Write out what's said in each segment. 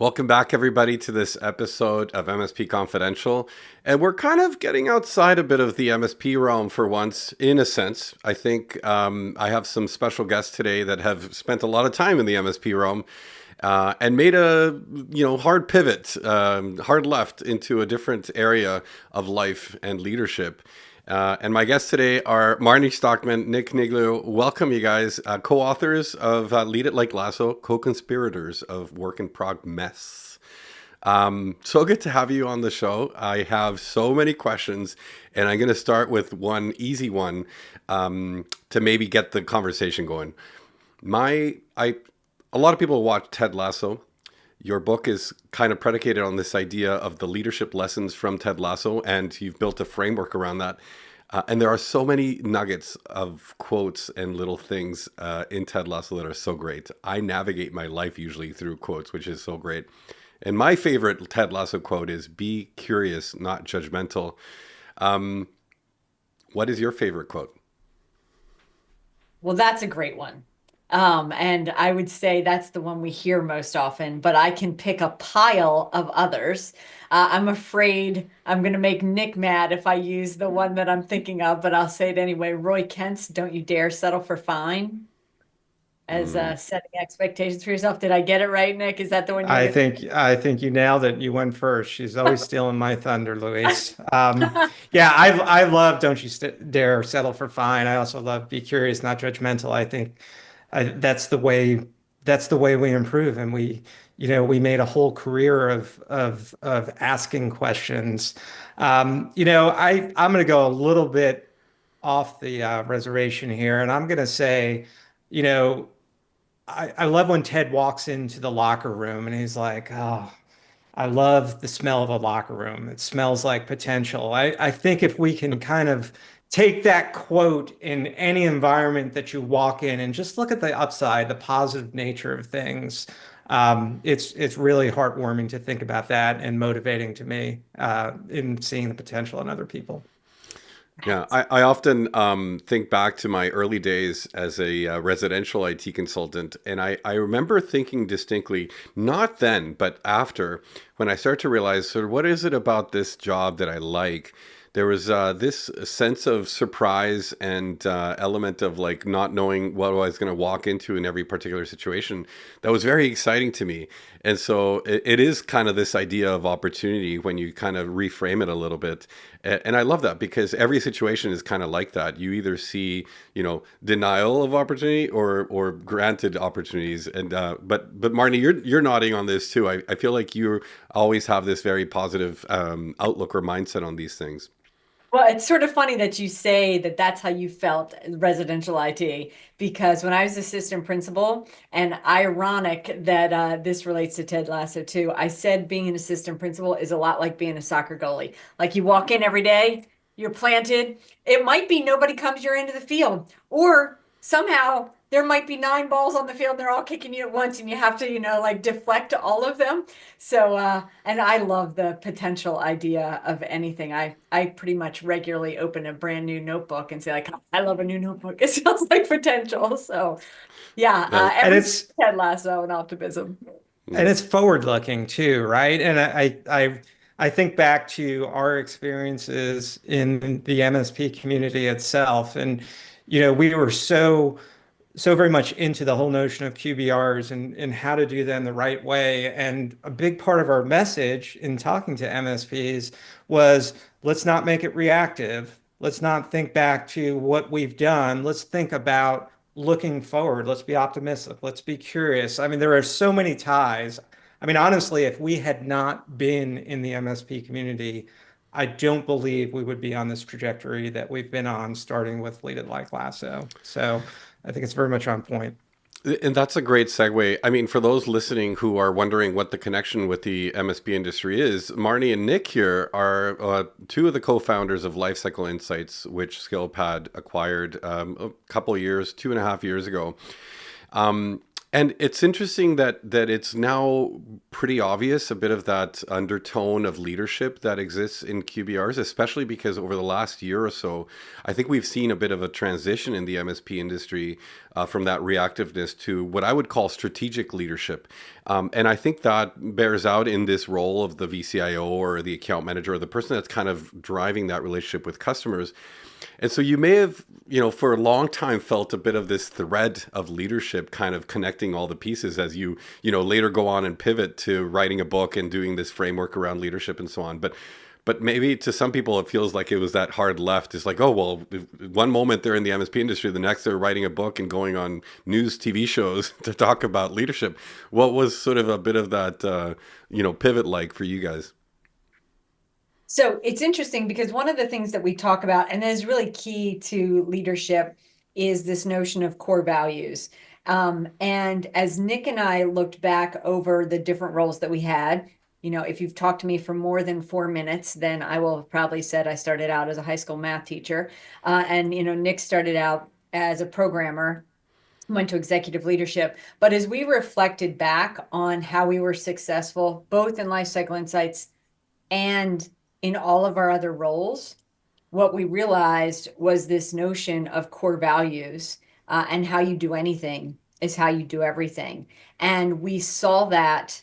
Welcome back, everybody, to this episode of MSP Confidential. And we're kind of getting outside a bit of the MSP realm for once, in a sense. I think I have some special guests today that have spent a lot of time in the MSP realm and made a hard pivot, hard left into a different area of life and leadership. And my guests today are Marnie Stockman, Nick Coniglio. Welcome, you guys, co-authors of It Like Lasso, co-conspirators of Work in Prog Mess. So good to have you on the show. I have so many questions, and I'm going to start with one easy one to maybe get the conversation going. A lot of people watch Ted Lasso. Your book is kind of predicated on this idea of the leadership lessons from Ted Lasso, and you've built a framework around that. And there are so many nuggets of quotes and little things in Ted Lasso that are so great. I navigate my life usually through quotes, which is so great. And my favorite Ted Lasso quote is, "Be curious, not judgmental." What is your favorite quote? Well, that's a great one. And I would say that's the one we hear most often, but I can pick a pile of others. I'm afraid I'm going to make Nick mad if I use the one that I'm thinking of, but I'll say it anyway. Roy Kent's "Don't you dare settle for fine," as Mm. setting expectations for yourself. Did I get it right, Nick? Is that the one you're I going to? think I think you nailed it. You went first. She's always stealing my thunder, Luis. Yeah, I love "Don't You Dare Settle for Fine." I also love "Be Curious, Not Judgmental." I think that's the way we improve, and we made a whole career of asking questions. I'm going to go a little bit off the reservation here, and I'm going to say, you know. I love when Ted walks into the locker room and he's like, "Oh, I love the smell of a locker room. It smells like potential." I think if we can kind of take that quote in any environment that you walk in and just look at the upside, the positive nature of things, it's really heartwarming to think about that and motivating to me in seeing the potential in other people. Yeah, I often think back to my early days as a residential IT consultant, and I remember thinking distinctly, not then, but after, when I start to realize sort of what is it about this job that I like. There was this sense of surprise and element of like not knowing what I was going to walk into in every particular situation that was very exciting to me. And so it is kind of this idea of opportunity when you kind of reframe it a little bit. And I love that because every situation is kind of like that. You either see, denial of opportunity or granted opportunities. And but Marnie, you're nodding on this too. I feel like you always have this very positive outlook or mindset on these things. Well, it's sort of funny that you say that that's how you felt in residential IT, because when I was assistant principal, and ironic that this relates to Ted Lasso too, I said being an assistant principal is a lot like being a soccer goalie. Like you walk in every day, you're planted. It might be nobody comes your end of the field, or somehow there might be nine balls on the field and they're all kicking you at once, and you have to, like deflect all of them. So, and I love the potential idea of anything. I pretty much regularly open a brand new notebook and say like, I love a new notebook. It smells like potential. So, yeah, Yeah. And every it's Ted Lasso and optimism. and Mm. it's forward looking too, right? And I think back to our experiences in the MSP community itself, and we were so very much into the whole notion of QBRs and how to do them the right way. And a big part of our message in talking to MSPs was, let's not make it reactive. Let's not think back to what we've done. Let's think about looking forward. Let's be optimistic. Let's be curious. I mean, there are so many ties. I mean, honestly, if we had not been in the MSP community, I don't believe we would be on this trajectory that we've been on, starting with Lead It Like Lasso. So I think it's very much on point. And that's a great segue. I mean, for those listening who are wondering what the connection with the MSP industry is, Marnie and Nick here are two of the co-founders of Lifecycle Insights, which SkillPad acquired a couple years, 2.5 years ago. And it's interesting that it's now pretty obvious a bit of that undertone of leadership that exists in QBRs, especially because over the last year or so, I think we've seen a bit of a transition in the MSP industry from that reactiveness to what I would call strategic leadership. And I think that bears out in this role of the VCIO or the account manager or the person that's kind of driving that relationship with customers. And so you may have, for a long time felt a bit of this thread of leadership kind of connecting all the pieces as later go on and pivot to writing a book and doing this framework around leadership and so on. But maybe to some people it feels like it was that hard left. It's like, oh, well, one moment they're in the MSP industry, the next they're writing a book and going on news TV shows to talk about leadership. What was sort of a bit of that, pivot like for you guys? So it's interesting because one of the things that we talk about, and that is really key to leadership, is this notion of core values. And as Nick and I looked back over the different roles that we had, if you've talked to me for more than 4 minutes, then I will have probably said I started out as a high school math teacher. And Nick started out as a programmer, went to executive leadership. But as we reflected back on how we were successful, both in Lifecycle Insights and in all of our other roles, what we realized was this notion of core values, and how you do anything is how you do everything. And we saw that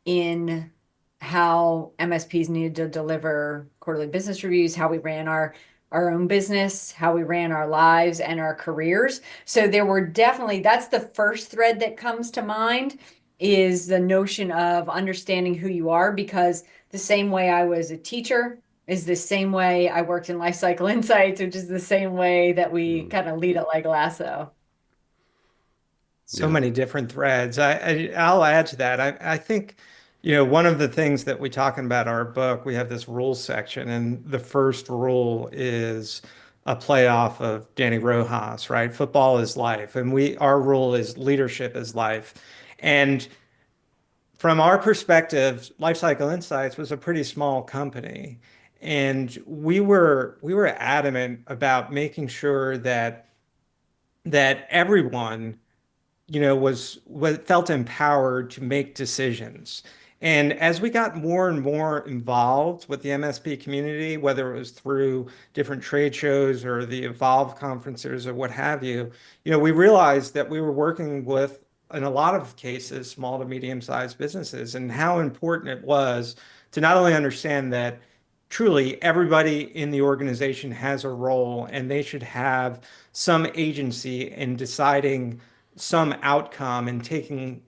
in how MSPs needed to deliver quarterly business reviews, how we ran our own business, how we ran our lives and our careers. So there were definitely, that's the first thread that comes to mind, is the notion of understanding who you are, because the same way I was a teacher is the same way I worked in Lifecycle Insights, which is the same way that we Mm, kind of lead it like Lasso. So yeah. many different threads. I'll add to that. I think, one of the things that we talk about in our book, we have this rules section, and the first rule is a playoff of Danny Rojas, right? Football is life, and our rule is leadership is life. And from our perspective, Lifecycle Insights was a pretty small company, and we were adamant about making sure that everyone was felt empowered to make decisions. And as we got more and more involved with the MSP community, whether it was through different trade shows or the Evolve conferences or what have you, we realized that we were working with, in a lot of cases, small to medium-sized businesses, and how important it was to not only understand that truly everybody in the organization has a role and they should have some agency in deciding some outcome and taking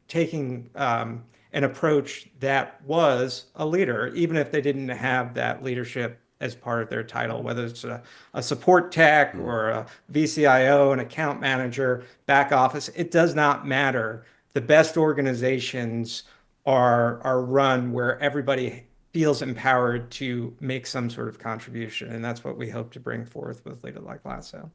an approach that was a leader, even if they didn't have that leadership as part of their title, whether it's a support tech Mm. or a VCIO, an account manager, back office. It does not matter. The best organizations are run where everybody feels empowered to make some sort of contribution, and that's what we hope to bring forth with Lead It Like Lasso.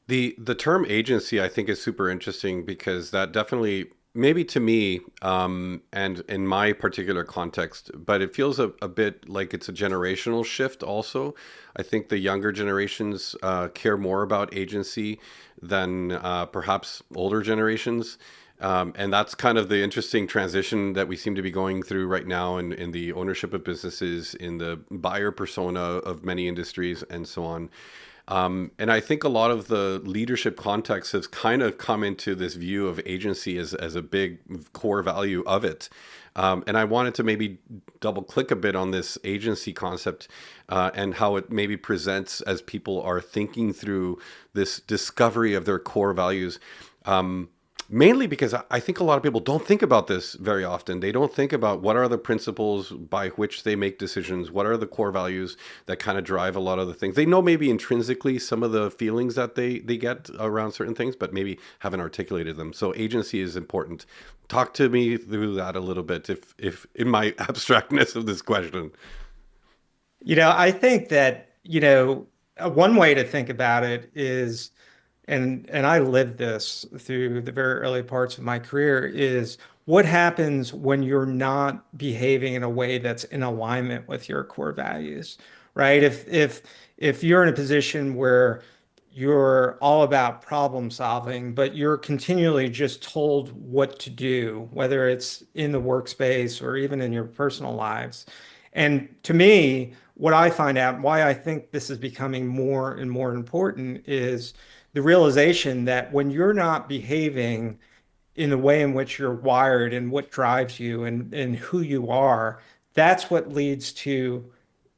The term agency, I think, is super interesting because that definitely, maybe to me, and in my particular context, but it feels a bit like it's a generational shift also. I think the younger generations care more about agency than perhaps older generations. And that's kind of the interesting transition that we seem to be going through right now in the ownership of businesses, in the buyer persona of many industries, and so on. And I think a lot of the leadership context has kind of come into this view of agency as a big core value of it. And I wanted to maybe double click a bit on this agency concept and how it maybe presents as people are thinking through this discovery of their core values. Mainly because I think a lot of people don't think about this very often. They don't think about what are the principles by which they make decisions, what are the core values that kind of drive a lot of the things. They know maybe intrinsically some of the feelings that they get around certain things, but maybe haven't articulated them. So agency is important. Talk to me through that a little bit, if in my abstractness of this question. I think that, one way to think about it is, and I lived this through the very early parts of my career, is what happens when you're not behaving in a way that's in alignment with your core values, right? If you're in a position where you're all about problem solving, but you're continually just told what to do, whether it's in the workspace or even in your personal lives. And to me, what I find out, why I think this is becoming more and more important is the realization that when you're not behaving in the way in which you're wired and what drives you and who you are, that's what leads to,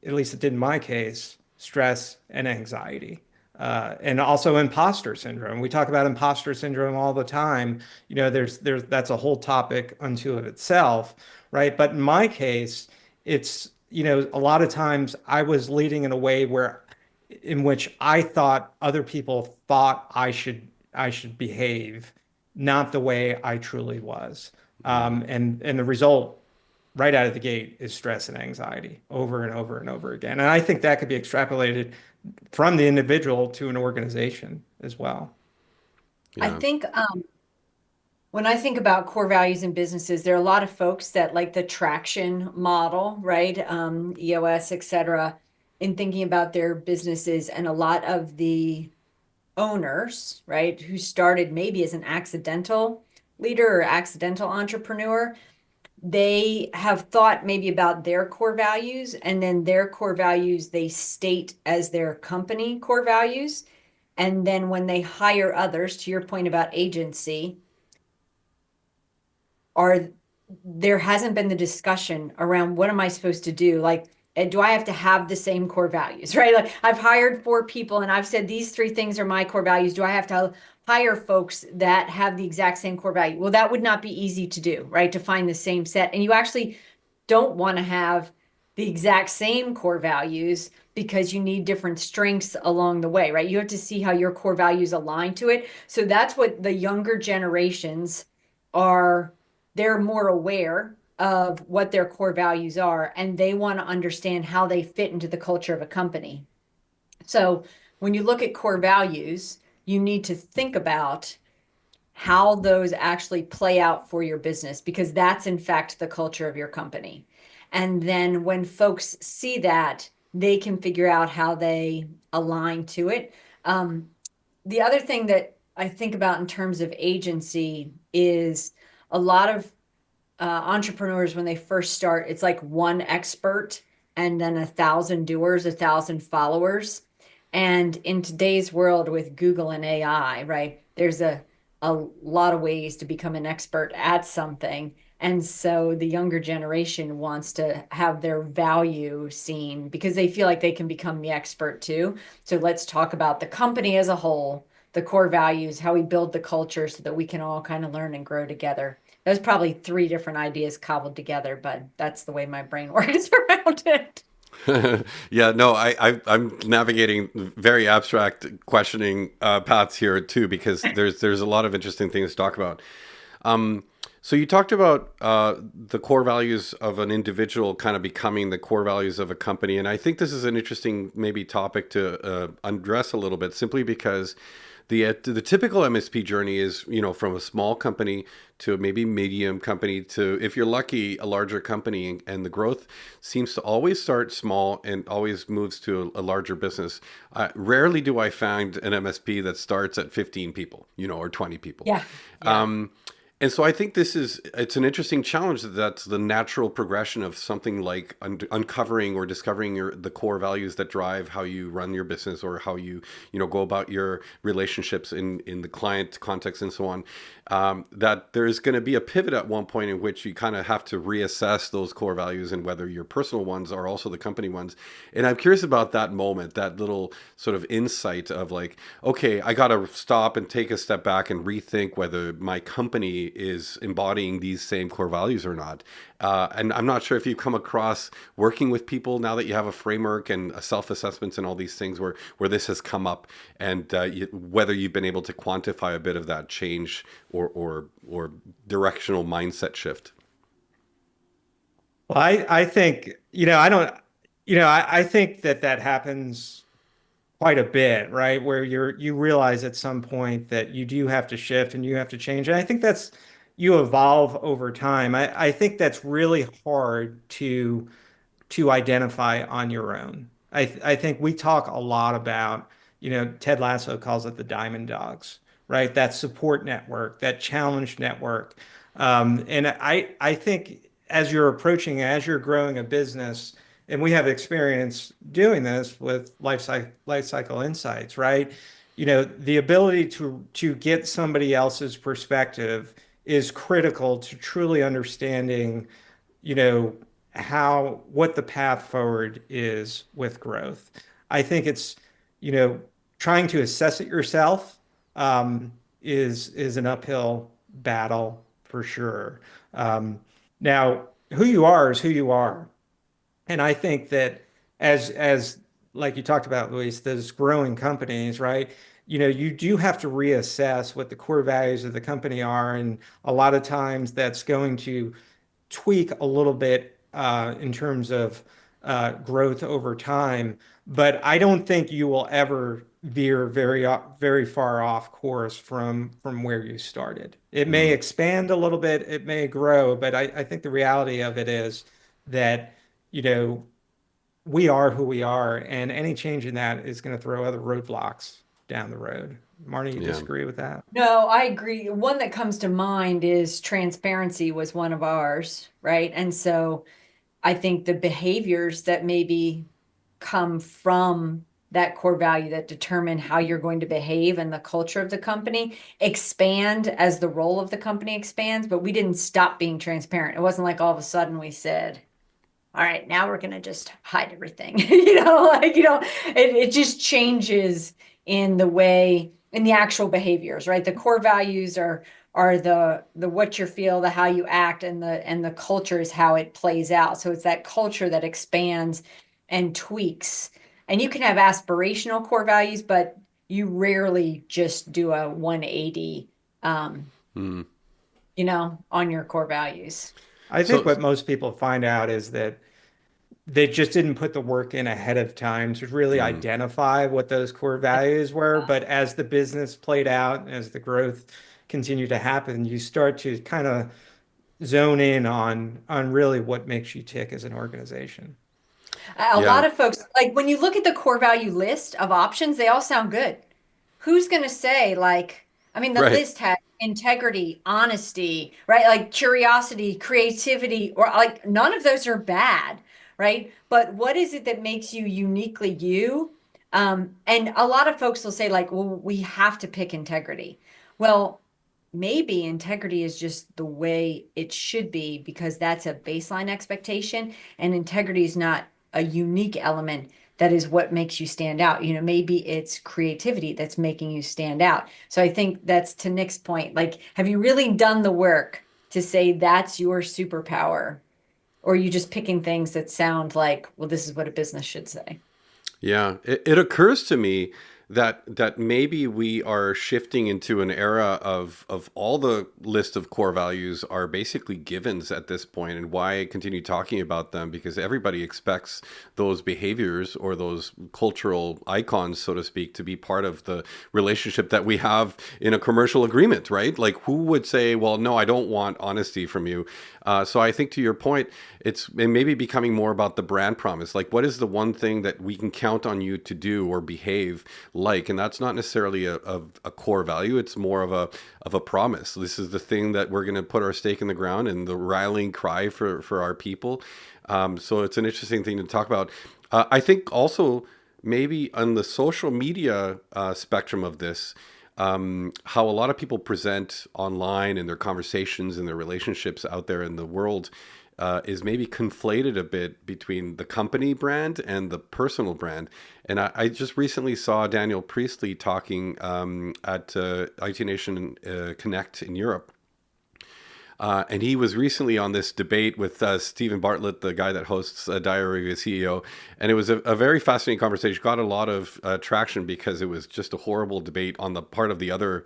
at least it did in my case, stress and anxiety. And also imposter syndrome. We talk about imposter syndrome all the time. There's that's a whole topic unto of itself, right? But in my case, it's, a lot of times I was leading in a way in which I thought other people thought I should behave, not the way I truly was. And the result right out of the gate is stress and anxiety over and over and over again. And I think that could be extrapolated from the individual to an organization as well. I Yeah. think when I think about core values in businesses, there are a lot of folks that like the traction model, right? EOS, et cetera, in thinking about their businesses. And a lot of the owners, right, who started maybe as an accidental leader or accidental entrepreneur, they have thought maybe about their core values, and then their core values they state as their company core values. And then when they hire others, to your point about agency, are there hasn't been the discussion around what am I supposed to do? Like, do I have to have the same core values, right? Like I've hired 4 people and I've said these 3 things are my core values. Do I have to hire folks that have the exact same core value? Well, that would not be easy to do, right? To find the same set. And you actually don't want to have the exact same core values because you need different strengths along the way, right? You have to see how your core values align to it. So that's what the younger generations are. They're more aware of what their core values are, and they want to understand how they fit into the culture of a company. So when you look at core values, you need to think about how those actually play out for your business, because that's in fact the culture of your company. And then when folks see that, they can figure out how they align to it. The other thing that I think about in terms of agency is a lot of entrepreneurs, when they first start, it's like one expert and then 1,000 doers, 1,000 followers. And in today's world with Google and AI, right, there's a lot of ways to become an expert at something. And so the younger generation wants to have their value seen because they feel like they can become the expert too. So let's talk about the company as a whole, the core values, how we build the culture so that we can all kind of learn and grow together. There's probably 3 different ideas cobbled together, but that's the way my brain works around it. Yeah, no, I'm navigating very abstract questioning paths here too, because there's a lot of interesting things to talk about. Um, so you talked about the core values of an individual kind of becoming the core values of a company, and I think this is an interesting maybe topic to address a little bit, simply because the typical MSP journey is, from a small company to maybe medium company to, if you're lucky, a larger company, and the growth seems to always start small and always moves to a larger business. Rarely do I find an MSP that starts at 15 people, or 20 people. Yeah. Yeah. And so I think it's an interesting challenge. That's the natural progression of something like uncovering or discovering the core values that drive how you run your business, or how you go about your relationships in the client context and so on. That there's going to be a pivot at one point in which you kind of have to reassess those core values and whether your personal ones are also the company ones. And I'm curious about that moment, that little sort of insight of like, okay, I got to stop and take a step back and rethink whether my company is embodying these same core values or not. And I'm not sure if you've come across working with people now that you have a framework and a self-assessments and all these things where this has come up, and whether you've been able to quantify a bit of that change or directional mindset shift. Well, I think, I don't, I think that happens quite a bit, right? Where you realize at some point that you do have to shift and you have to change. And I think you evolve over time. I think that's really hard to identify on your own. I think we talk a lot about Ted Lasso calls it the diamond dogs, right? That support network, that challenge network. And I think as you're approaching, as you're growing a business, and we have experience doing this with Lifecycle Insights, right? The ability to get somebody else's perspective is critical to truly understanding, you know, what the path forward is with growth. I think it's, you know, trying to assess it yourself is an uphill battle for sure. Now, who you are is who you are. And I think that as like you talked about, Luis, those growing companies, right? You do have to reassess what the core values of the company are. And a lot of times that's going to tweak a little bit in terms of growth over time. But I don't think you will ever veer very far off course from where you started. It may Mm. expand a little bit, it may grow, but I think the reality of it is that, you know, we are who we are, and any change in that is going to throw other roadblocks down the road. Marnie, you Yeah. disagree with that? No, I agree. One that comes to mind is transparency was one of ours, right? And so I think the behaviors that maybe come from that core value that determine how you're going to behave and the culture of the company expand as the role of the company expands, but we didn't stop being transparent. It wasn't like all of a sudden we said, all right, now we're going to just hide everything. It just changes in the way, in the actual behaviors, right? The core values are the what you feel, the how you act, and the culture is how it plays out. So it's that culture that expands and tweaks. And you can have aspirational core values, but you rarely just do a 180 Mm. on your core values. I think So, what most people find out is that they just didn't put the work in ahead of time to really mm, identify what those core values were. But as the business played out, as the growth continued to happen, you start to kind of zone in on really what makes you tick as an organization. A yeah, lot of folks, like when you look at the core value list of options, they all sound good. Who's going to say, like, I mean, the right. list had integrity, honesty, right? Like curiosity, creativity, or like none of those are bad, right? But what is it that makes you uniquely you? And a lot of folks will say, like, well, we have to pick integrity. Well, maybe integrity is just the way it should be because that's a baseline expectation, and integrity is not a unique element that is what makes you stand out. Maybe it's creativity that's making you stand out. So I think that's to Nick's point. Like, have you really done the work to say that's your superpower? Or are you just picking things that sound like, well, this is what a business should say? Yeah, it occurs to me that maybe we are shifting into an era of all the list of core values are basically givens at this point, and why continue talking about them? Because everybody expects those behaviors or those cultural icons, so to speak, to be part of the relationship that we have in a commercial agreement, right? Like, who would say, well, no, I don't want honesty from you? So I think to your point, it may be becoming more about the brand promise. Like, what is the one thing that we can count on you to do or behave like? And that's not necessarily a core value. It's more of a promise. This is the thing that we're going to put our stake in the ground and the rallying cry for our people. So it's an interesting thing to talk about. I think also maybe on the social media spectrum of this, how a lot of people present online in their conversations and their relationships out there in the world is maybe conflated a bit between the company brand and the personal brand. And I just recently saw Daniel Priestley talking at IT Nation Connect in Europe. And he was recently on this debate with Stephen Bartlett, the guy that hosts Diary of a CEO. And it was a very fascinating conversation. Got a lot of traction because it was just a horrible debate on the part of the other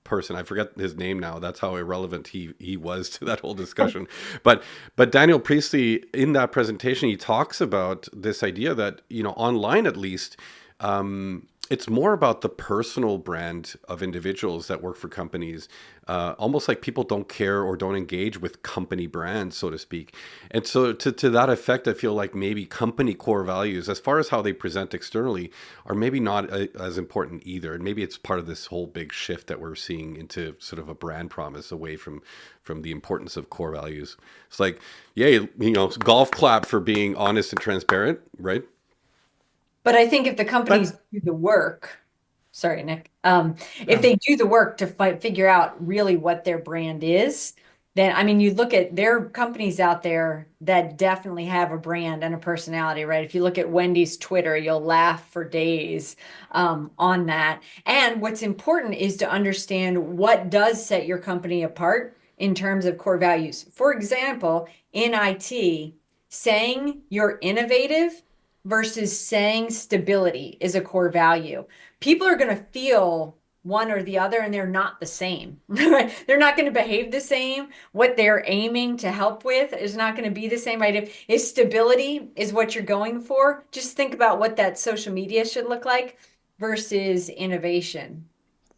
person. I forget his name now. That's how irrelevant he was to that whole discussion. But Daniel Priestley, in that presentation, he talks about this idea that, online at least, it's more about the personal brand of individuals that work for companies. Almost like people don't care or don't engage with company brands, so to speak. And so, to that effect, I feel like maybe company core values, as far as how they present externally, are maybe not as important either. And maybe it's part of this whole big shift that we're seeing into sort of a brand promise away from the importance of core values. It's like, yay, golf clap for being honest and transparent, right? But I think if the companies But do the work, sorry, Nick, if um, they do the work to figure out really what their brand is, then I mean, you look at there are companies out there that definitely have a brand and a personality, right? If you look at Wendy's Twitter, you'll laugh for days on that. And what's important is to understand what does set your company apart in terms of core values. For example, in IT, saying you're innovative versus saying stability is a core value. People are going to feel one or the other, and they're not the same. They're not going to behave the same. What they're aiming to help with is not going to be the same, right? If stability is what you're going for, just think about what that social media should look like versus innovation.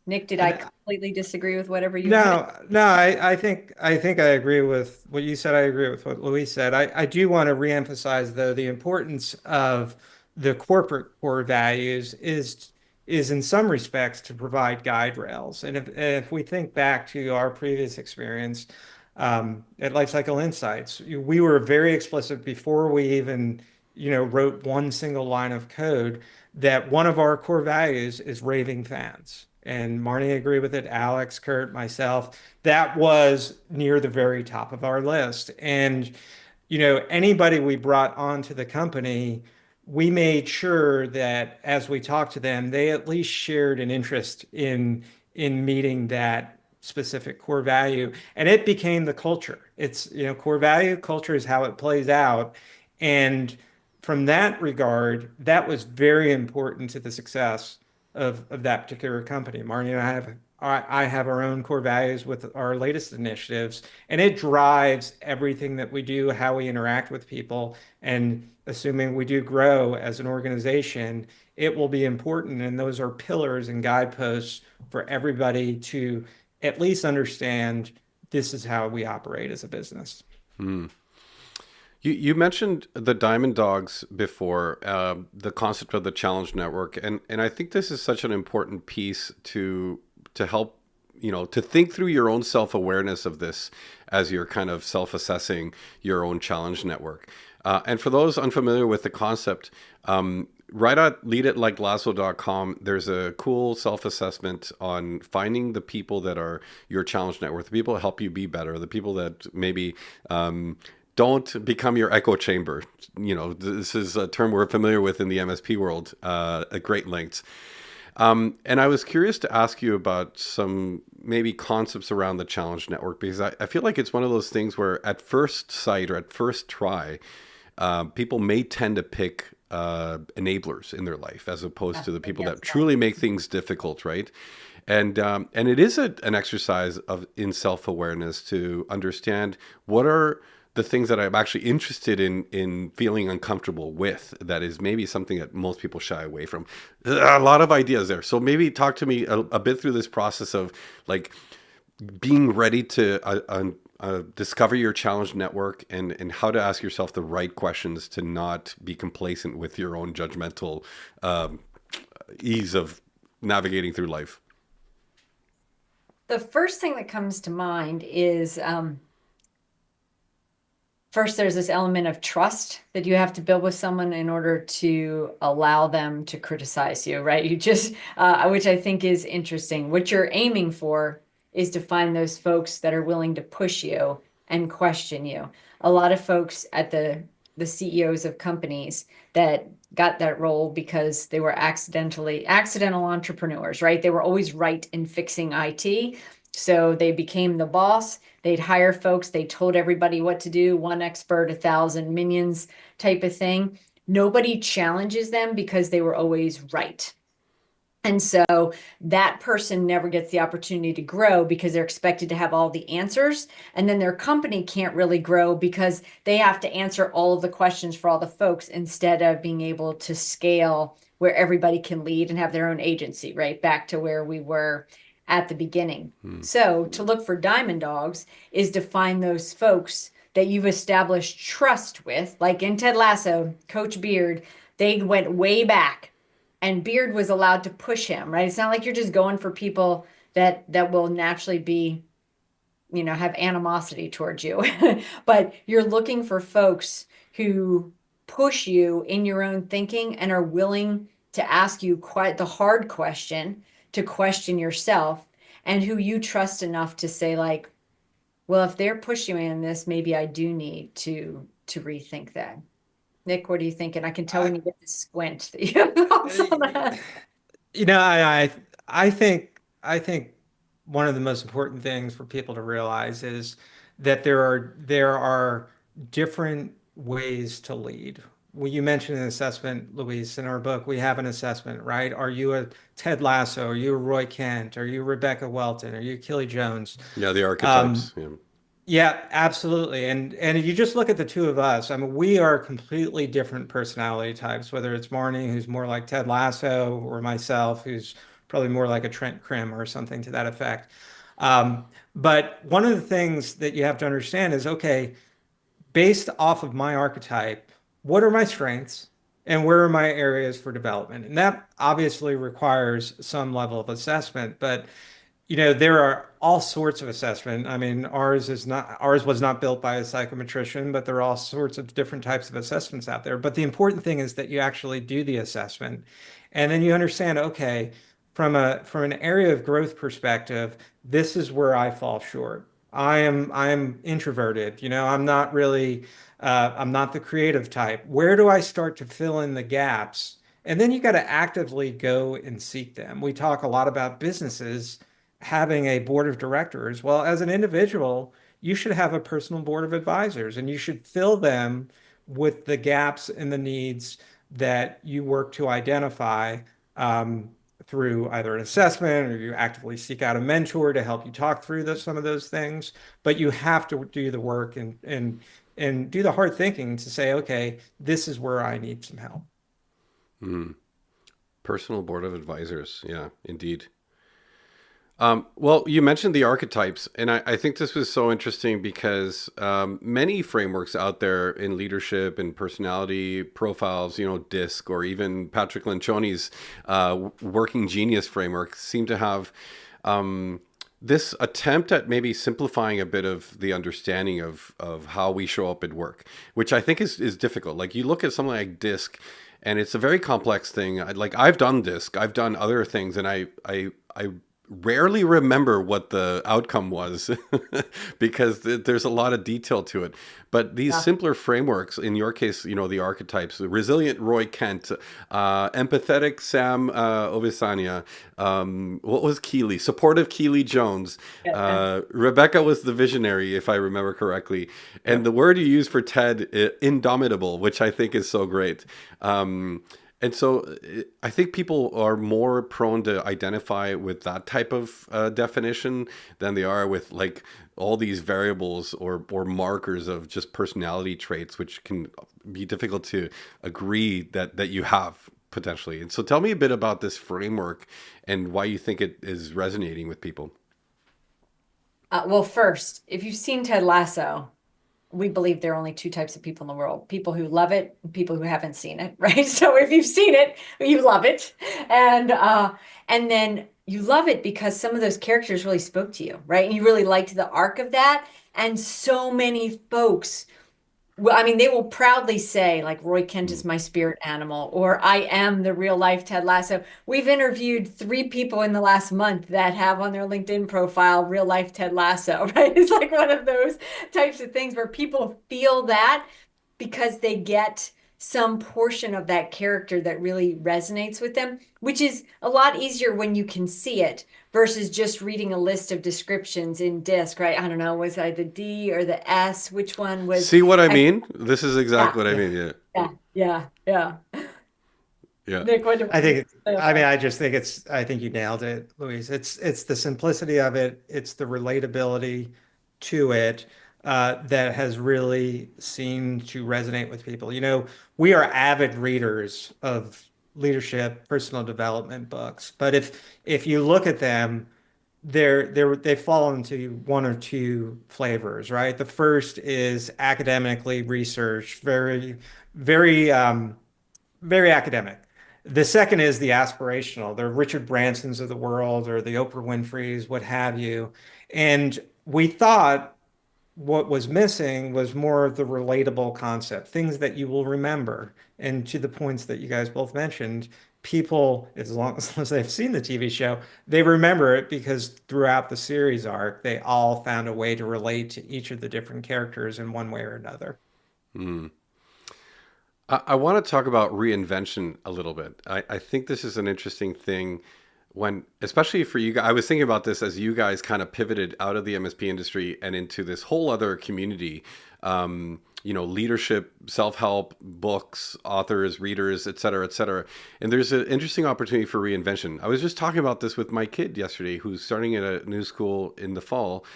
Nick, did I and completely disagree with whatever you had? no, I think I agree with what you said. I agree with what Louise said. I do want to reemphasize though the importance of the corporate core values is in some respects to provide guide rails. And if we think back to our previous experience at Lifecycle Insights, we were very explicit before we even wrote one single line of code that one of our core values is raving fans. And Marnie agreed with it, Alex, Kurt, myself. That was near the very top of our list. And, anybody we brought onto the company, we made sure that as we talked to them, they at least shared an interest in meeting that specific core value. And it became the culture. It's, core value, culture is how it plays out. And from that regard, that was very important to the success of that particular company. Marnie and I have our own core values with our latest initiatives, and it drives everything that we do, how we interact with people. And assuming we do grow as an organization, it will be important. And those are pillars and guideposts for everybody to at least understand this is how we operate as a business. Hmm. You mentioned the Diamond Dogs before, the concept of the challenge network, and I think this is such an important piece to help to think through your own self awareness of this as you're kind of self assessing your own challenge network. And for those unfamiliar with the concept, right at leaditlikelasso.com, there's a cool self assessment on finding the people that are your challenge network, the people that help you be better, the people that maybe don't become your echo chamber. This is a term we're familiar with in the MSP world at great lengths. And I was curious to ask you about some maybe concepts around the challenge network, because I feel like it's one of those things where at first sight or at first try, people may tend to pick enablers in their life as opposed to the people that truly make things difficult, right? And it is an exercise in self-awareness to understand what are the things that I'm actually interested in feeling uncomfortable with. That is maybe something that most people shy away from. A lot of ideas there. So maybe talk to me a bit through this process of like being ready to discover your challenge network and how to ask yourself the right questions to not be complacent with your own judgmental ease of navigating through life. The first thing that comes to mind is first, there's this element of trust that you have to build with someone in order to allow them to criticize you, right? You just, which I think is interesting. What you're aiming for is to find those folks that are willing to push you and question you. A lot of folks at the CEOs of companies that got that role because they were accidental entrepreneurs, right? They were always right in fixing IT. So they became the boss. They'd hire folks. They told everybody what to do. One expert, 1,000 minions type of thing. Nobody challenges them because they were always right. And so that person never gets the opportunity to grow because they're expected to have all the answers. And then their company can't really grow because they have to answer all of the questions for all the folks instead of being able to scale where everybody can lead and have their own agency, right? Back to where we were at the beginning. So to look for diamond dogs is to find those folks that you've established trust with, like in Ted Lasso, Coach Beard, they went way back and Beard was allowed to push him, right? It's not like you're just going for people that will naturally be, have animosity towards you, but you're looking for folks who push you in your own thinking and are willing to ask you quite the hard question, to question yourself, and who you trust enough to say like, well, if they're pushing me in this, maybe I do need to rethink that. Nick, what are you thinking? I can tell when I, you get the squint that you have thoughts on that. you know, I think one of the most important things for people to realize is that there are different ways to lead. Well, you mentioned an assessment, Luis. In our book, we have an assessment, right? Are you a Ted Lasso? Are you a Roy Kent? Are you Rebecca Welton? Are you Kelly Jones? Yeah, the Um, archetypes. Yeah. yeah, absolutely. And if you just look at the two of us, I mean, we are completely different personality types, whether it's Marnie, who's more like Ted Lasso, or myself, who's probably more like a Trent Krim or something to that effect. But one of the things that you have to understand is, okay, based off of my archetype, what are my strengths and where are my areas for development? And that obviously requires some level of assessment, but there are all sorts of assessment. I mean, ours was not built by a psychometrician, but there are all sorts of different types of assessments out there. But the important thing is that you actually do the assessment. And then you understand, okay, from an area of growth perspective, this is where I fall short. I'm introverted, I'm not the creative type. Where do I start to fill in the gaps? And then you got to actively go and seek them. We talk a lot about businesses having a board of directors. Well, as an individual, you should have a personal board of advisors and you should fill them with the gaps and the needs that you work to identify through either an assessment or you actively seek out a mentor to help you talk through some of those things. But you have to do the work and do the hard thinking to say, okay, this is where I need some help. Personal board of advisors. Yeah, indeed. Well, you mentioned the archetypes, and I think this was so interesting because many frameworks out there in leadership and personality profiles, DISC, or even Patrick Lencioni's Working Genius framework, seem to have this attempt at maybe simplifying a bit of the understanding of how we show up at work, which I think is difficult. Like you look at something like DISC, and it's a very complex thing. Like I've done DISC, I've done other things, and I rarely remember what the outcome was because there's a lot of detail to it. But these Yeah. simpler frameworks, in your case, the archetypes, the resilient Roy Kent, empathetic Sam Obisanya, what was Keeley? Supportive Keeley Jones. Yeah. Rebecca was the visionary, if I remember correctly. And Yep. the word you use for Ted, indomitable, which I think is so great. And so I think people are more prone to identify with that type of definition than they are with like all these variables or markers of just personality traits, which can be difficult to agree that you have potentially. And so tell me a bit about this framework and why you think it is resonating with people. Well, first, if you've seen Ted Lasso, we believe there are only two types of people in the world: people who love it and people who haven't seen it, right? So if you've seen it, you love it. And then you love it because some of those characters really spoke to you, right? And you really liked the arc of that. And so many folks, well, I mean, they will proudly say, like, Roy Kent is Mm. my spirit animal, or I am the real life Ted Lasso. We've interviewed 3 people in the last month that have on their LinkedIn profile real life Ted Lasso, right? It's like one of those types of things where people feel that because they get some portion of that character that really resonates with them, which is a lot easier when you can see it versus just reading a list of descriptions in DISC, right? I don't know, was I the D or the S? Which one was? See what I I, mean? This is exactly yeah, what I Yeah. mean. Yeah. yeah. Yeah. Nick, what do I you think say I mean about I just think I think you nailed it, Luis. It's the simplicity of it, it's the relatability to it that has really seemed to resonate with people. We are avid readers of leadership, personal development books. But if you look at them, they fall into one or two flavors, right? The first is academically researched, very very academic. The second is the aspirational, the Richard Bransons of the world or the Oprah Winfrey's, what have you. And we thought what was missing was more of the relatable concept, things that you will remember. And to the points that you guys both mentioned, people, as long as they've seen the TV show, they remember it because throughout the series arc, they all found a way to relate to each of the different characters in one way or another. Mm. I want to talk about reinvention a little bit. I think this is an interesting thing when, especially for you guys. I was thinking about this as you guys kind of pivoted out of the MSP industry and into this whole other community, leadership, self-help, books, authors, readers, et cetera, et cetera. And there's an interesting opportunity for reinvention. I was just talking about this with my kid yesterday, who's starting at a new school in the fall.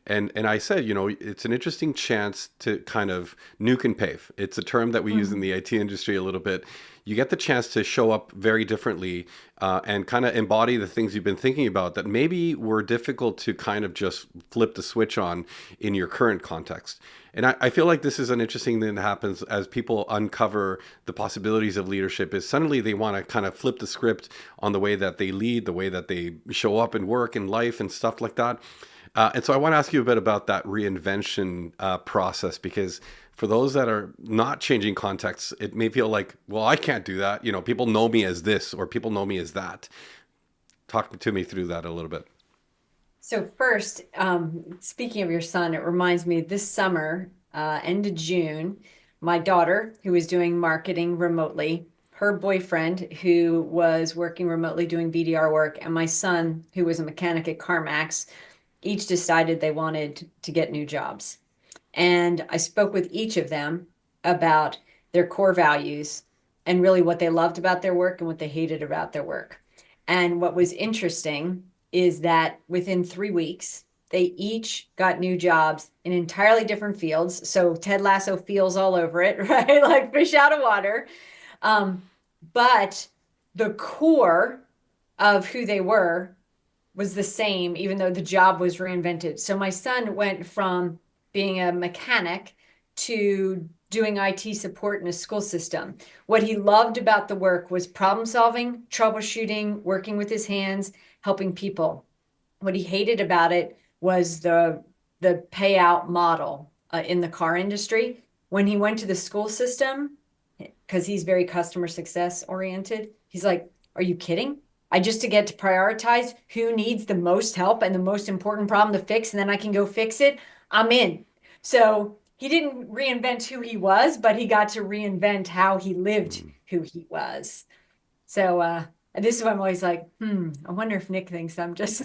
And I said, it's an interesting chance to kind of nuke and pave. It's a term that we use in the IT industry a little bit. You get the chance to show up very differently and kind of embody the things you've been thinking about that maybe were difficult to kind of just flip the switch on in your current context. And I feel like this is an interesting thing that happens as people uncover the possibilities of leadership is suddenly they want to kind of flip the script on the way that they lead, the way that they show up in work and life and stuff like that. And so I want to ask you a bit about that reinvention process, because for those that are not changing contexts, it may feel like, well, I can't do that. People know me as this or people know me as that. Talk to me through that a little bit. So first, speaking of your son, it reminds me this summer, end of June, my daughter, who was doing marketing remotely, her boyfriend, who was working remotely doing BDR work, and my son, who was a mechanic at CarMax, each decided they wanted to get new jobs. And I spoke with each of them about their core values and really what they loved about their work and what they hated about their work. And what was interesting is that within 3 weeks, they each got new jobs in entirely different fields. So Ted Lasso feels all over it, right? Like fish out of water. But the core of who they were was the same, even though the job was reinvented. So my son went from being a mechanic to doing IT support in a school system. What he loved about the work was problem solving, troubleshooting, working with his hands, helping people. What he hated about it was the payout model in the car industry. When he went to the school system, because he's very customer success oriented, he's like, are you kidding? I just to get to prioritize who needs the most help and the most important problem to fix, and then I can go fix it. I'm in. So he didn't reinvent who he was, but he got to reinvent how he lived who he was. So this is why I'm always like, I wonder if Nick thinks I'm just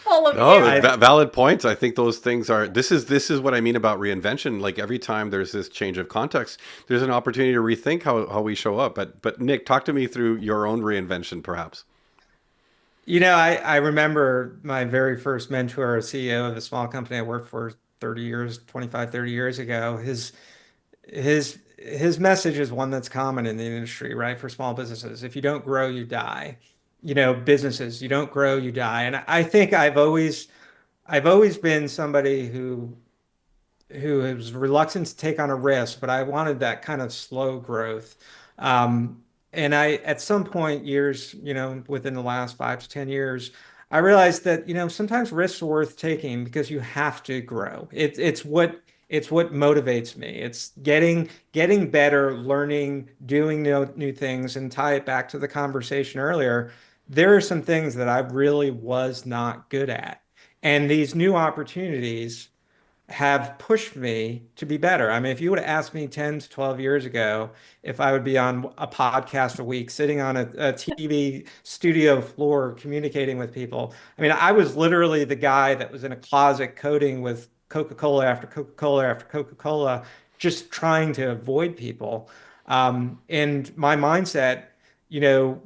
full of you. Valid points. I think those things are, this is what I mean about reinvention. Like every time there's this change of context, there's an opportunity to rethink how we show up. But Nick, talk to me through your own reinvention, perhaps. I remember my very first mentor, a CEO of a small company I worked for 25, 30 years ago. His message is one that's common in the industry, right? For small businesses. If you don't grow, you die. Businesses, you don't grow, you die. And I think I've always been somebody who was reluctant to take on a risk, but I wanted that kind of slow growth. And at some point, within the last 5 to 10 years, I realized that, sometimes risks are worth taking because you have to grow. It's what motivates me. It's getting better, learning, doing new things, and tie it back to the conversation earlier. There are some things that I really was not good at. And these new opportunities have pushed me to be better. I mean, if you would have asked me 10 to 12 years ago if I would be on a podcast a week, sitting on a TV studio floor, communicating with people, I mean, I was literally the guy that was in a closet coding with Coca-Cola after Coca-Cola after Coca-Cola, just trying to avoid people. And my mindset,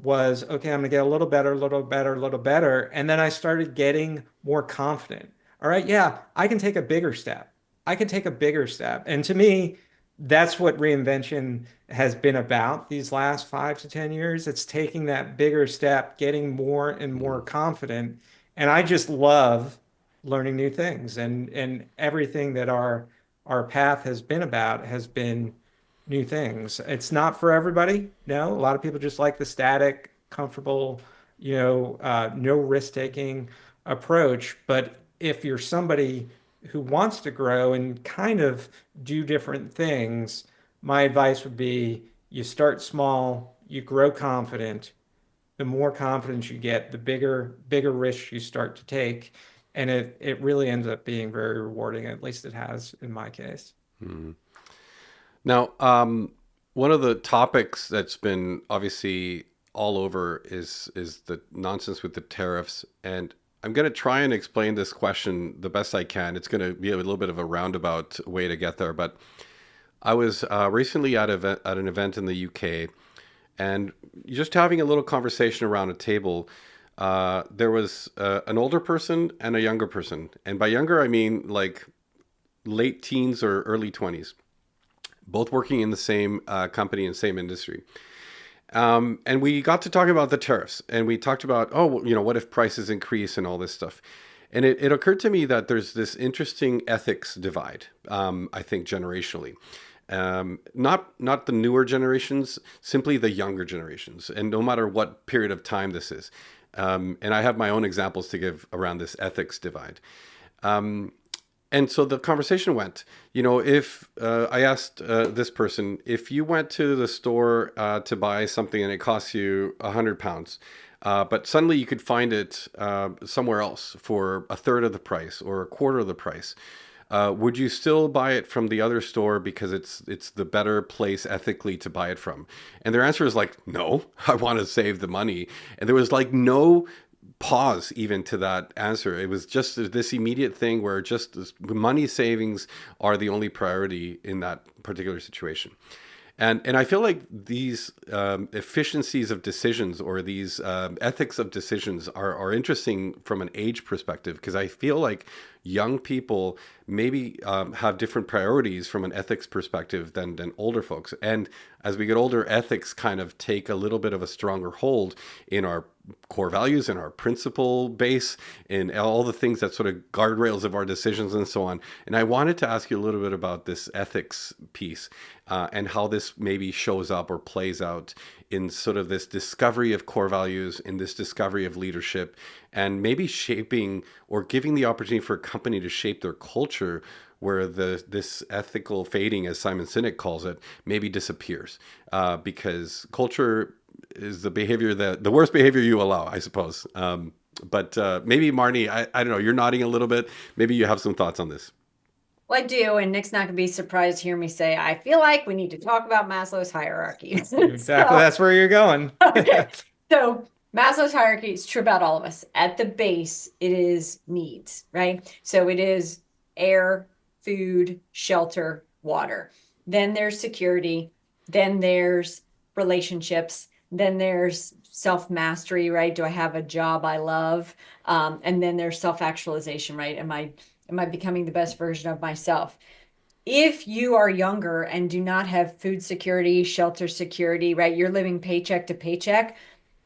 was, okay, I'm gonna get a little better, a little better, a little better. And then I started getting more confident. All right, yeah, I can take a bigger step. I can take a bigger step. And to me, that's what reinvention has been about these last 5 to 10 years. It's taking that bigger step, getting more and more confident. And I just love learning new things. And everything that our path has been about has been new things. It's not for everybody. No, a lot of people just like the static, comfortable, no risk-taking approach. But if you're somebody who wants to grow and kind of do different things, my advice would be you start small, you grow confident. The more confidence you get, the bigger risks you start to take. And it really ends up being very rewarding. At least it has in my case. Mhm. Now, one of the topics that's been obviously all over is the nonsense with the tariffs, and I'm going to try and explain this question the best I can. It's going to be a little bit of a roundabout way to get there, but I was recently at an event in the UK, and just having a little conversation around a table. There was an older person and a younger person, and by younger I mean like late teens or early 20s, both working in the same company and same industry. And we got to talking about the tariffs, and we talked about, oh, what if prices increase and all this stuff. And it occurred to me that there's this interesting ethics divide, I think, generationally. Not the newer generations, simply the younger generations, and no matter what period of time this is. And I have my own examples to give around this ethics divide. And so the conversation went, if I asked this person, if you went to the store to buy something and it costs you £100, but suddenly you could find it somewhere else for a third of the price or a quarter of the price, would you still buy it from the other store because it's the better place ethically to buy it from? And their answer is like, no, I want to save the money. And there was like no pause even to that answer. It was just this immediate thing where just money savings are the only priority in that particular situation. And I feel like these efficiencies of decisions or these ethics of decisions are interesting from an age perspective, because I feel like young people maybe have different priorities from an ethics perspective than older folks. And as we get older, ethics kind of take a little bit of a stronger hold in our core values, in our principle base, in all the things that sort of guardrails of our decisions and so on. And I wanted to ask you a little bit about this ethics piece and how this maybe shows up or plays out in sort of this discovery of core values, in this discovery of leadership, and maybe shaping or giving the opportunity for a company to shape their culture where this ethical fading, as Simon Sinek calls it, maybe disappears because culture is the behavior the worst behavior you allow, I suppose. But maybe Marnie, I don't know, you're nodding a little bit. Maybe you have some thoughts on this. Well, I do, and Nick's not going to be surprised to hear me say, I feel like we need to talk about Maslow's hierarchy. Exactly, that's where you're going. Okay, so Maslow's hierarchy is true about all of us. At the base, it is needs, right? So it is air, food, shelter, water. Then there's security. Then there's relationships. Then there's self-mastery, right? Do I have a job I love? And then there's self-actualization, right? Am I becoming the best version of myself? If you are younger and do not have food security, shelter security, right? You're living paycheck to paycheck,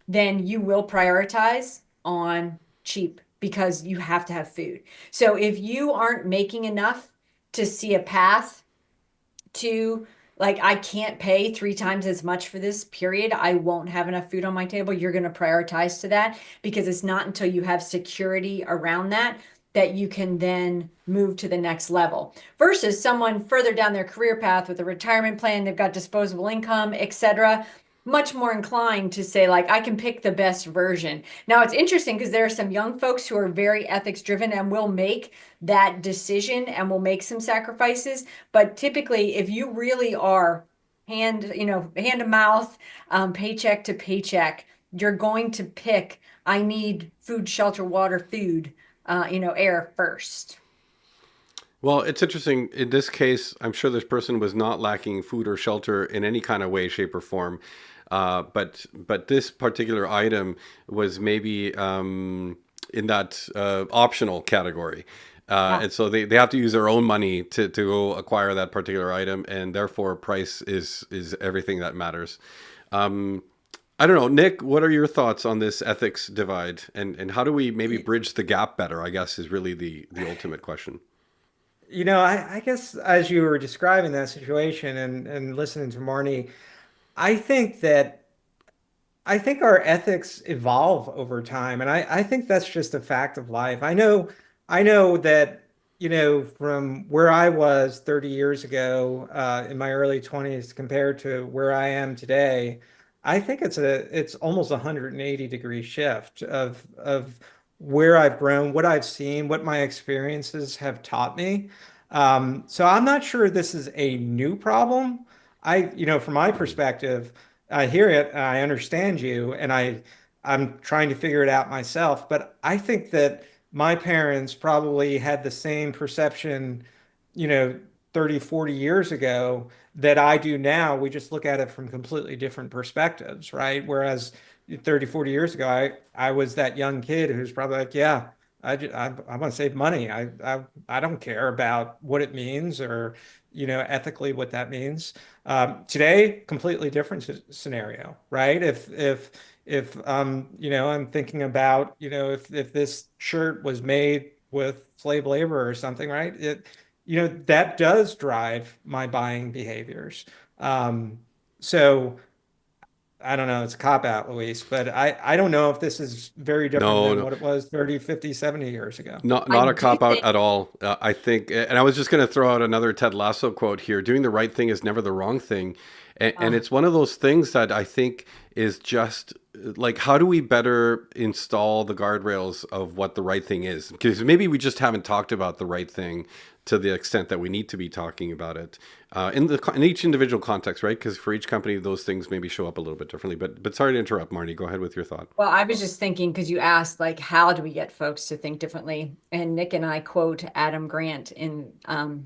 then you will prioritize on cheap because you have to have food. So if you aren't making enough to see a path to, like, I can't pay 3 times as much for this period, I won't have enough food on my table, you're going to prioritize to that, because it's not until you have security around that you can then move to the next level, versus someone further down their career path with a retirement plan, they've got disposable income, etc., much more inclined to say, like, I can pick the best version. Now, it's interesting because there are some young folks who are very ethics driven and will make that decision and will make some sacrifices. But typically, if you really are hand to mouth, paycheck to paycheck, you're going to pick, I need food, shelter, water, food, air first. Well, it's interesting. In this case, I'm sure this person was not lacking food or shelter in any kind of way, shape, or form. But this particular item was maybe in that optional category. Yeah. And so they have to use their own money to go acquire that particular item, and therefore price is everything that matters. Um, I don't know, Nick, what are your thoughts on this ethics divide, and how do we maybe bridge the gap better, I guess, is really the ultimate question. I guess as you were describing that situation and listening to Marnie, I think that I think our ethics evolve over time, and I think that's just a fact of life. I know that, from where I was 30 years ago, in my early 20s compared to where I am today, I think it's almost a 180-degree shift of where I've grown, what I've seen, what my experiences have taught me. So I'm not sure this is a new problem. From my perspective, I hear it, I understand you, and I'm trying to figure it out myself. But I think that my parents probably had the same perception, you know, 30, 40 years ago that I do now. We just look at it from completely different perspectives, right? Whereas 30, 40 years ago, I was that young kid who's probably like, yeah, I want to save money. I don't care about what it means or, ethically what that means. Today, completely different scenario, right? If I'm thinking about, if this shirt was made with slave labor or something, right? That does drive my buying behaviors. So I don't know, it's a cop out, Luis, but I don't know if this is very different No, than no, what it was 30, 50, 70 years ago. I not a do cop out think, at all. I think, and I was just going to throw out another Ted Lasso quote here: "Doing the right thing is never the wrong thing," and uh, it's one of those things that I think is just like, how do we better install the guardrails of what the right thing is? Because maybe we just haven't talked about the right thing to the extent that we need to be talking about it in each individual context, right? Because for each company, those things maybe show up a little bit differently. But sorry to interrupt, Marnie. Go ahead with your thought. well, I was just thinking because you asked, like, how do we get folks to think differently? And Nick and I quote Adam Grant in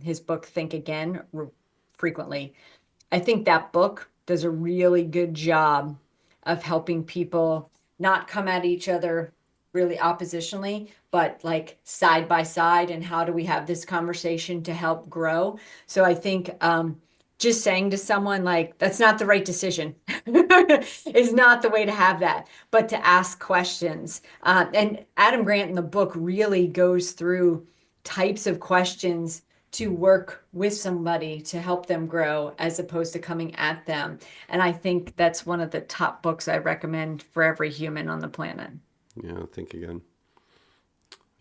his book, Think Again, frequently. I think that book does a really good job of helping people not come at each other really oppositionally, but like side by side. And how do we have this conversation to help grow? So I think just saying to someone, like, that's not the right decision is not the way to have that, but to ask questions. And Adam Grant in the book really goes through types of questions to work with somebody to help them grow as opposed to coming at them. And I think that's one of the top books I recommend for every human on the planet. Yeah, think again.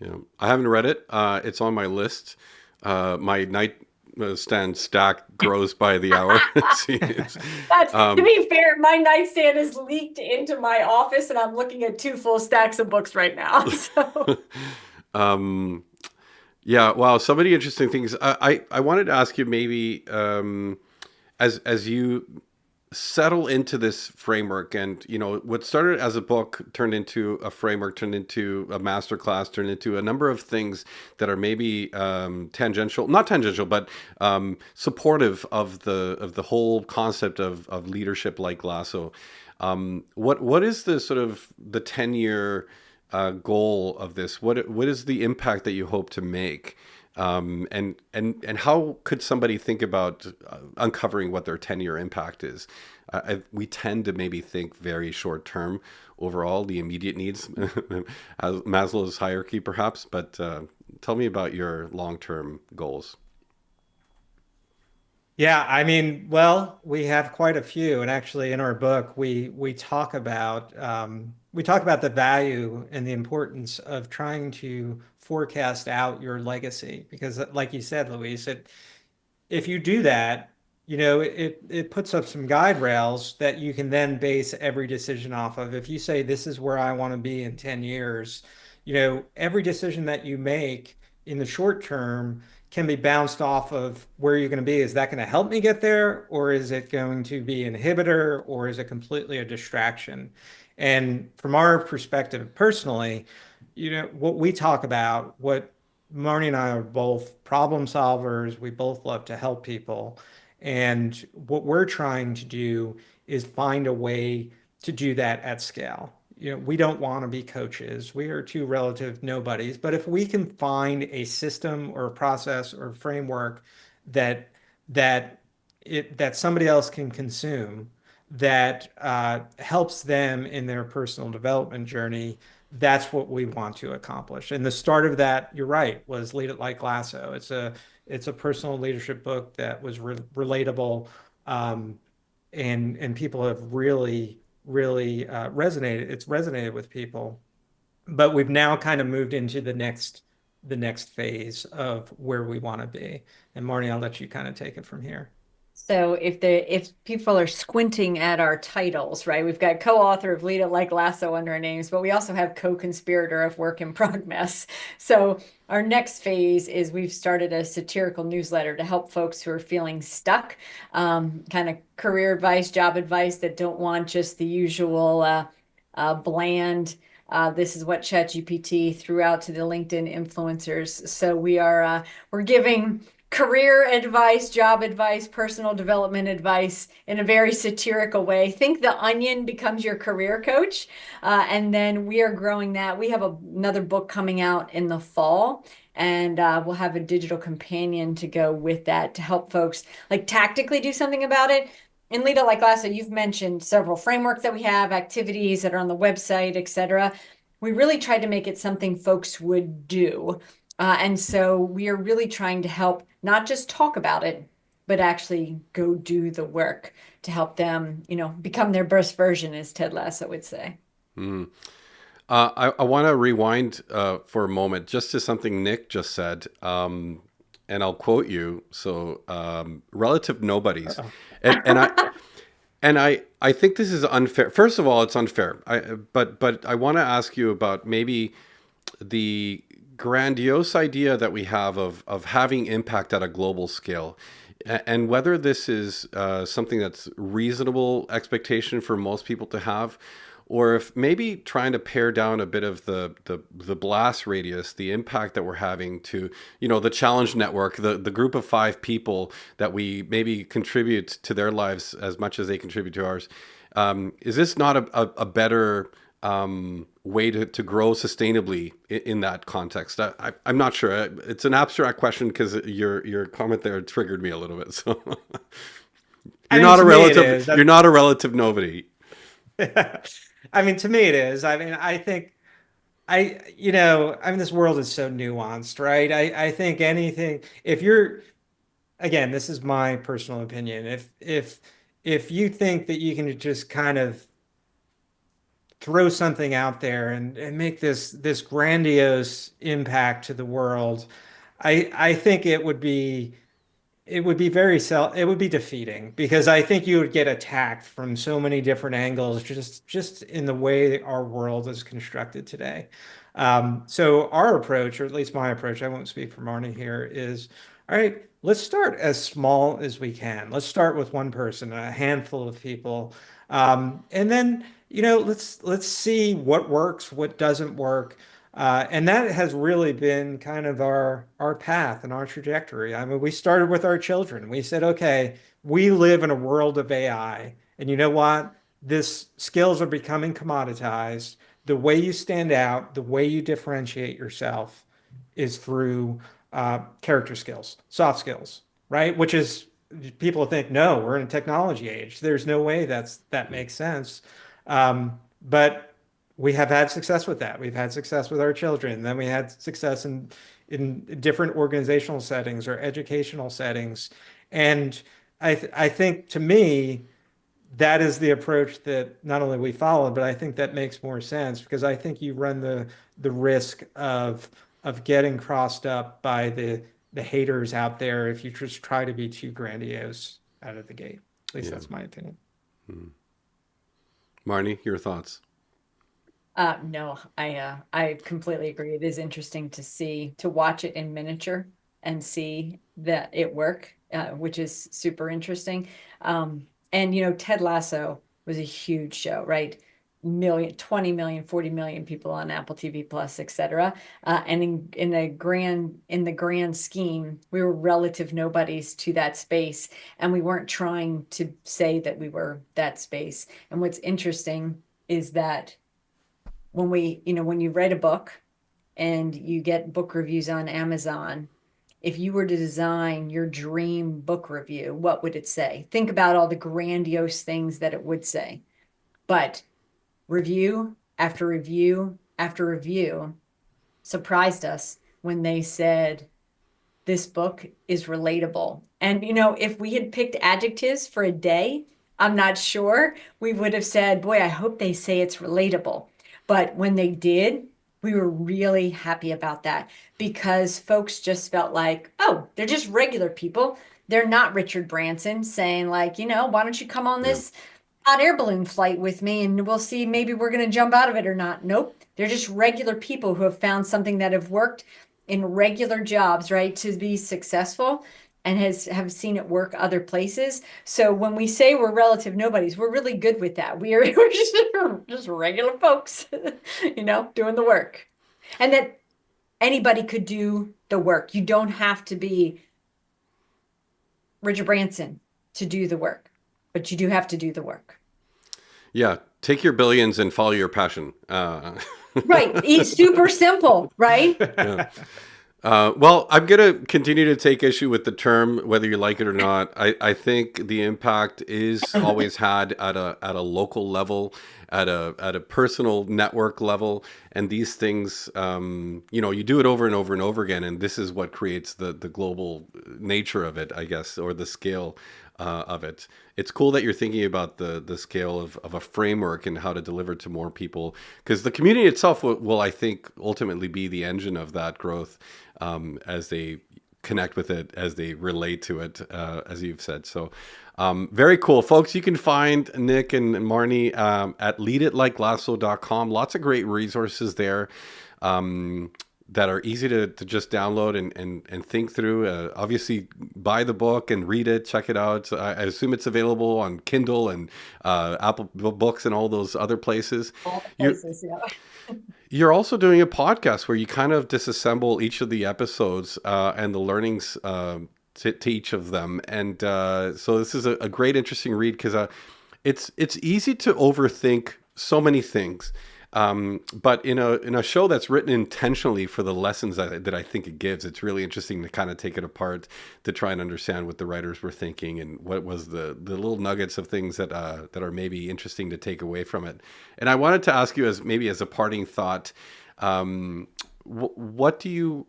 Yeah, I haven't read it. It's on my list. My nightstand stack grows by the hour. That's, to um, be fair, my nightstand is leaked into my office and I'm looking at two full stacks of books right now. So um, yeah, wow, so many interesting things. I wanted to ask you maybe as you settle into this framework, and what started as a book turned into a framework, turned into a master class, turned into a number of things that are maybe tangential, not tangential, but supportive of the whole concept of leadership like Lasso. What is the sort of the 10-year goal of this? What is the impact that you hope to make? And how could somebody think about uncovering what their 10-year impact is? We tend to maybe think very short term overall, the immediate needs, as Maslow's hierarchy perhaps, but tell me about your long-term goals. Yeah, I mean, well, we have quite a few, and actually, in our book, we talk about the value and the importance of trying to forecast out your legacy, because, like you said, Luis, if you do that, it puts up some guide rails that you can then base every decision off of. If you say this is where I want to be in 10 years, every decision that you make in the short term can be bounced off of where you're going to be. Is that going to help me get there, or is it going to be an inhibitor, or is it completely a distraction? And from our perspective personally, what we talk about, what Marnie and I are both problem solvers. We both love to help people. And what we're trying to do is find a way to do that at scale. we don't want to be coaches. We are two relative nobodies. But if we can find a system or a process or framework that that that somebody else can consume that helps them in their personal development journey, that's what we want to accomplish. And the start of that, you're right, was Lead It Like Lasso. It's a personal leadership book that was relatable, and people have really resonated. It's resonated with people, but we've now kind of moved into the next phase of where we want to be. And Marnie, I'll let you kind of take it from here. So if people are squinting at our titles, right? We've got co-author of Lead It Like Lasso under our names, but we also have co-conspirator of Work in Progress. So our next phase is we've started a satirical newsletter to help folks who are feeling stuck, kind of career advice, job advice that don't want just the usual bland. This is what ChatGPT threw out to the LinkedIn influencers. So we're giving career advice, job advice, personal development advice in a very satirical way. Think The Onion becomes your career coach. And then we are growing that. We have another book coming out in the fall, and we'll have a digital companion to go with that to help folks like tactically do something about it. In Lead It Like Lasso, you've mentioned several frameworks that we have, activities that are on the website, etc. We really tried to make it something folks would do. And so we are really trying to help not just talk about it, but actually go do the work to help them, become their best version, as Ted Lasso would say. Mm. I want to rewind for a moment just to something Nick just said, and I'll quote you. So, relative nobodies, and I think this is unfair. First of all, it's unfair. But I want to ask you about maybe the grandiose idea that we have of having impact at a global scale, and whether this is something that's reasonable expectation for most people to have, or if maybe trying to pare down a bit of the blast radius, the impact that we're having to, the challenge network, the group of 5 people that we maybe contribute to their lives as much as they contribute to ours. Is this not a better way to grow sustainably in that context? I'm not sure. It's an abstract question because your comment there triggered me a little bit. So you're not a relative nobody. I mean, to me it is. I mean, I think this world is so nuanced, right? I think anything, if you're, again, this is my personal opinion. If you think that you can just kind of throw something out there and make this grandiose impact to the world, I think it would be defeating, because I think you would get attacked from so many different angles just in the way our world is constructed today. So our approach, or at least my approach, I won't speak for Marnie here, is, all right, let's start as small as we can. Let's start with one person, a handful of people, and then let's see what works, what doesn't work. And that has really been kind of our path and our trajectory. I mean, we started with our children. We said, okay, we live in a world of AI, and you know what? This skills are becoming commoditized. The way you stand out, the way you differentiate yourself is through character skills, soft skills, right? Which is, people think, no, we're in a technology age. There's no way that makes sense. But we have had success with that. We've had success with our children. Then we had success in different organizational settings or educational settings. And I think, to me, that is the approach that not only we followed, but I think that makes more sense, because I think you run the risk of getting crossed up by the haters out there if you just try to be too grandiose out of the gate. At least that's my opinion. Marnie, your thoughts? No, I completely agree. It is interesting to watch it in miniature and see that it work, which is super interesting. And Ted Lasso was a huge show, right? 20 million, 40 million people on Apple TV Plus, etc. And in the grand scheme, we were relative nobodies to that space, and we weren't trying to say that we were that space. And what's interesting is that when you read a book and you get book reviews on Amazon, if you were to design your dream book review, what would it say? Think about all the grandiose things that it would say. But review after review after review surprised us when they said, this book is relatable. And, if we had picked adjectives for a day, I'm not sure we would have said, boy, I hope they say it's relatable. But when they did, we were really happy about that because folks just felt like, oh, they're just regular people. They're not Richard Branson saying, like, why don't you come on Yeah. this hot air balloon flight with me and we'll see maybe we're going to jump out of it or not. Nope. They're just regular people who have found something that have worked in regular jobs, right, to be successful and have seen it work other places. So when we say we're relative nobodies, we're really good with that. We're just regular folks, doing the work. And that anybody could do the work. You don't have to be Richard Branson to do the work, but you do have to do the work. Yeah. Take your billions and follow your passion. Right. It's super simple, right? Yeah. Well, I'm going to continue to take issue with the term, whether you like it or not. I think the impact is always had at a local level, at a personal network level, and these things, you do it over and over and over again, and this is what creates the global nature of it, I guess, or the scale of it. It's cool that you're thinking about the scale of a framework and how to deliver to more people, because the community itself will, I think, ultimately be the engine of that growth as they connect with it, as they relate to it, as you've said. So very cool. Folks, you can find Nick and Marnie at leaditlikelasso.com. Lots of great resources there. That are easy to just download and think through. Obviously, buy the book and read it, check it out. I assume it's available on Kindle and Apple Books and all those other places. All the places, yeah. You're also doing a podcast where you kind of disassemble each of the episodes and the learnings to each of them. And so this is a great, interesting read because it's easy to overthink so many things. But in a show that's written intentionally for the lessons that I think it gives, it's really interesting to kind of take it apart to try and understand what the writers were thinking and what was the little nuggets of things that are maybe interesting to take away from it. And I wanted to ask you, as a parting thought, what do you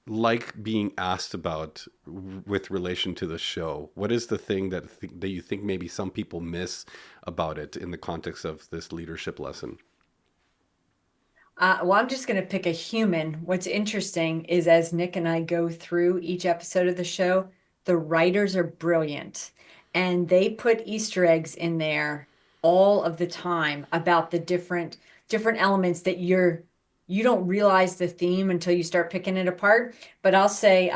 like being asked about with relation to the show? What is the thing that you think maybe some people miss about it in the context of this leadership lesson? Well, I'm just going to pick a human. What's interesting is as Nick and I go through each episode of the show, the writers are brilliant and they put Easter eggs in there all of the time about the different elements that you don't realize the theme until you start picking it apart. But I'll say,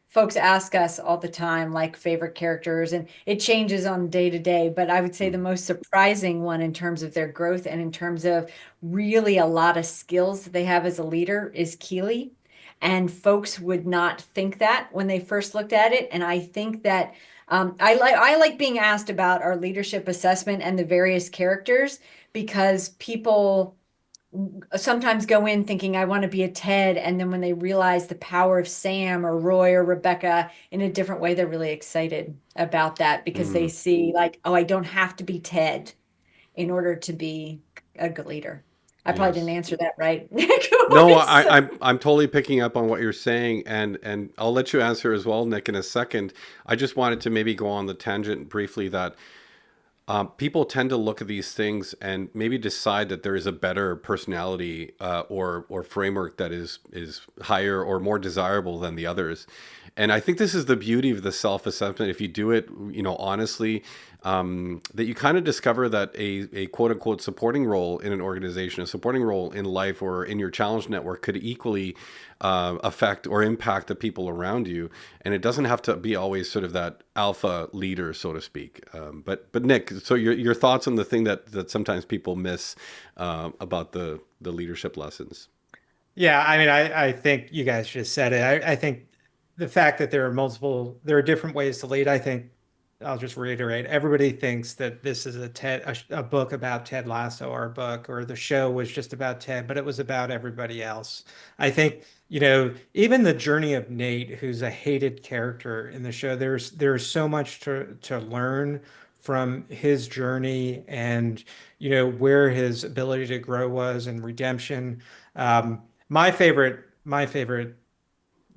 folks ask us all the time, like favorite characters, and it changes on day to day. But I would say the most surprising one in terms of their growth and in terms of really a lot of skills that they have as a leader is Keely. And folks would not think that when they first looked at it. And I think that I like being asked about our leadership assessment and the various characters because people sometimes go in thinking I want to be a Ted, and then when they realize the power of Sam or Roy or Rebecca in a different way, they're really excited about that because they see like, oh, I don't have to be Ted in order to be a good leader. I probably didn't Yes. answer that right. No, I'm totally picking up on what you're saying, and I'll let you answer as well, Nick, in a second. I just wanted to maybe go on the tangent briefly that people tend to look at these things and maybe decide that there is a better personality or framework that is higher or more desirable than the others. And I think this is the beauty of the self-assessment. If you do it, honestly, that you kind of discover that a quote unquote supporting role in an organization, a supporting role in life or in your challenge network could equally affect or impact the people around you. And it doesn't have to be always sort of that alpha leader, so to speak. But Nick, so your thoughts on the thing that sometimes people miss about the leadership lessons? Yeah, I mean, I think you guys just said it. I think the fact that there are different ways to lead, I think I'll just reiterate, everybody thinks that this is a book about Ted Lasso, our book, or the show was just about Ted, but it was about everybody else. I think, even the journey of Nate, who's a hated character in the show, there's so much to learn from his journey, and where his ability to grow was, and redemption. My favorite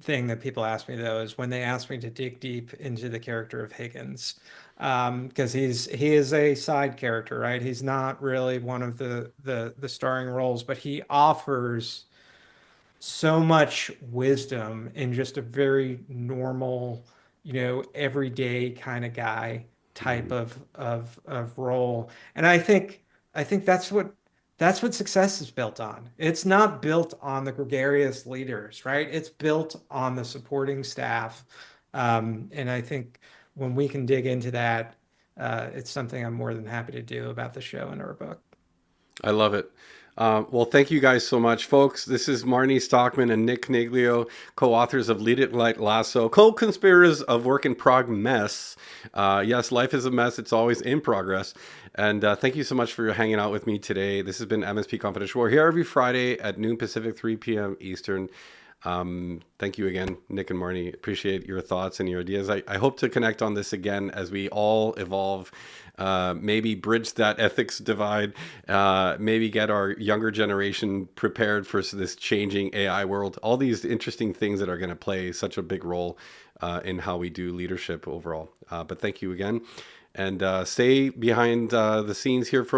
thing that people ask me, though, is when they ask me to dig deep into the character of Higgins, because he is a side character, right? He's not really one of the starring roles, but he offers so much wisdom in just a very normal, everyday kind of guy type Mhm. of role. And I think that's what success is built on. It's not built on the gregarious leaders, right? It's built on the supporting staff. And I think when we can dig into that, it's something I'm more than happy to do about the show and our book. I love it. Well, thank you guys so much, folks. This is Marnie Stockman and Nick Coniglio, co-authors of It Like Lasso, co-conspirators of Work in Prog Mess. Yes, life is a mess. It's always in progress. And thank you so much for hanging out with me today. This has been MSP Confidential. We're here every Friday at noon Pacific, 3 p.m. Eastern. Thank you again, Nick and Marnie. Appreciate your thoughts and your ideas. I hope to connect on this again as we all evolve, maybe bridge that ethics divide, maybe get our younger generation prepared for this changing AI world. All these interesting things that are going to play such a big role in how we do leadership overall. But thank you again. And stay behind the scenes here for